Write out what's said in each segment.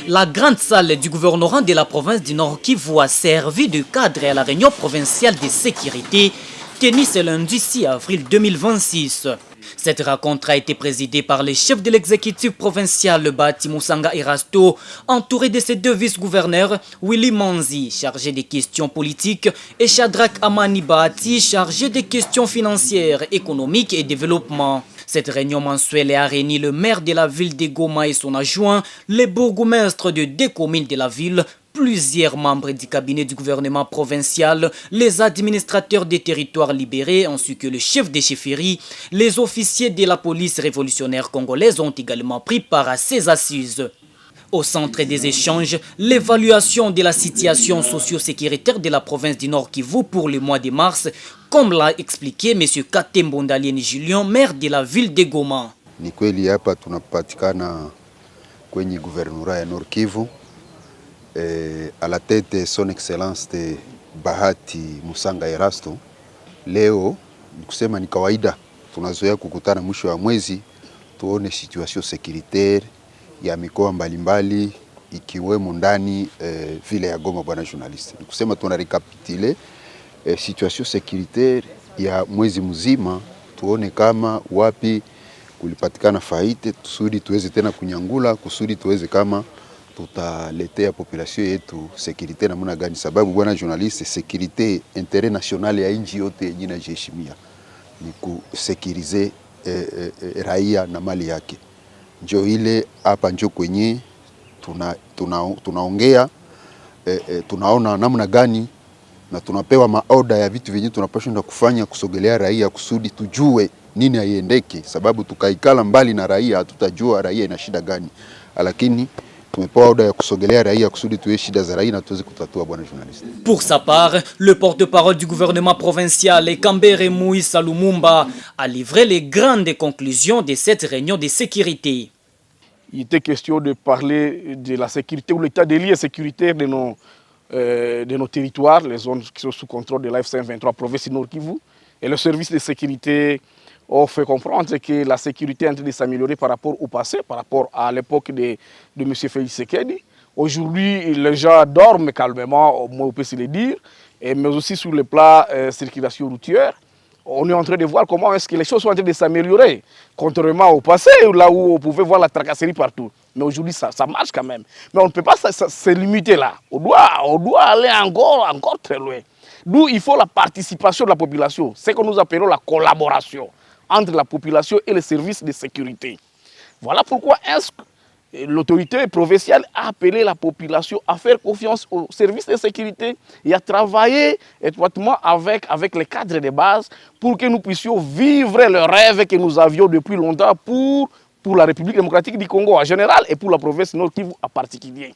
La grande salle du gouvernorat de la province du Nord Kivu a servi de cadre à la réunion provinciale de sécurité tenue ce lundi 6 avril 2026. Cette rencontre a été présidée par le chef de l'exécutif provincial Bati Musanga Erasto, entouré de ses deux vice-gouverneurs, Willy Manzi, chargé des questions politiques, et Shadrach Amani Bati, chargé des questions financières, économiques et développement. Cette réunion mensuelle a réuni le maire de la ville de Goma et son adjoint, les bourgmestres de deux communes de la ville, plusieurs membres du cabinet du gouvernement provincial, les administrateurs des territoires libérés ainsi que le chef des chefferies. Les officiers de la police révolutionnaire congolaise ont également pris part à ces assises. Au centre des échanges, l'évaluation de la situation socio-sécuritaire de la province du Nord Kivu pour le mois de mars, comme l'a expliqué M. Katembo Ndalieni Julien, maire de la ville de Goma. Ni kweli hapa tunapatikana kwenye gouvernorat ya Nord Kivu à la tête son excellence de Bahati Musanga Erasto. Leo kusema ni kawaida tunazoea kukutana mwisho wa mwezi tuone situation sécuritaire ya mikoa mbalimbali ikiwemo ndani vile ya Goma. Bwana journaliste, ni kusema tuna recapitule situation sécuritaire ya mwezi mzima, tuone kama wapi kulipatikana faite, kusudi tuweze tena kunyangula, kusudi tuweze kama tutaletea population yetu sécurité namna gani, sababu bwana journaliste, sécurité intérêt national ya nchi yote yenye inajiheshimia ni kusekirize raia na mali yake. Njo ile hapa njo kwenye tunaongea tunaona namna gani na tunapewa maoda ya vitu vyenye tunapaswa kufanya kusogelea raia kusudi tujue nini haiendeke, sababu tukaikala mbali na raia hatutajua raia ina shida gani, lakini Pour sa part, le porte-parole du gouvernement provincial, Kambere Moïse Lumumba, a livré les grandes conclusions de cette réunion de sécurité. Il était question de parler de la sécurité ou l'état des lieux sécuritaires de nos territoires, les zones qui sont sous contrôle de l'AFC 23 province Nord Kivu. Et le service de sécurité ont fait comprendre que la sécurité est en train de s'améliorer par rapport au passé, par rapport à l'époque de M. Félix Tshisekedi. Aujourd'hui, les gens dorment calmement, au moins on peut se le dire, mais aussi sur le plan circulation routière. On est en train de voir comment est-ce que les choses sont en train de s'améliorer, contrairement au passé, là où on pouvait voir la tracasserie partout. Mais aujourd'hui, ça marche quand même. Mais on ne peut pas se limiter là. On doit aller encore très loin. D'où il faut la participation de la population, ce que nous appelons la collaboration entre la population et les services de sécurité. Voilà pourquoi l'autorité provinciale a appelé la population à faire confiance aux services de sécurité et à travailler étroitement avec les cadres de base pour que nous puissions vivre le rêve que nous avions depuis longtemps pour la République démocratique du Congo en général et pour la province Nord Kivu en particulier.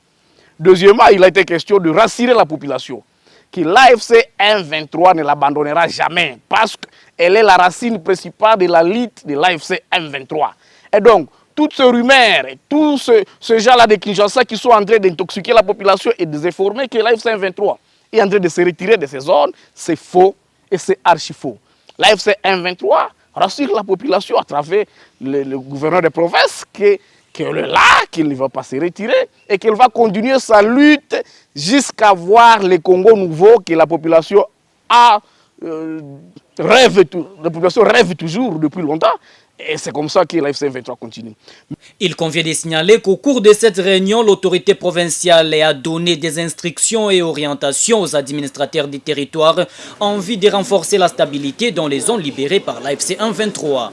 Deuxièmement, il a été question de rassurer la population que l'AFC M23 ne l'abandonnera jamais parce qu'elle est la racine principale de la lutte de l'AFC M23. Et donc, toutes ces rumeurs et tous ces gens-là de Kinshasa qui sont en train d'intoxiquer la population et de déformer que l'AFC M23 est en train de se retirer de ces zones, c'est faux et c'est archi faux. L'AFC M23 rassure la population à travers le gouverneur de province qu'elle est là, qu'il ne va pas se retirer et qu'elle va continuer sa lutte jusqu'à voir le Congo nouveau que la population rêve toujours depuis longtemps. Et c'est comme ça que l'AFC 23 continue. Il convient de signaler qu'au cours de cette réunion, l'autorité provinciale a donné des instructions et orientations aux administrateurs des territoires en vue de renforcer la stabilité dans les zones libérées par l'AFC 23.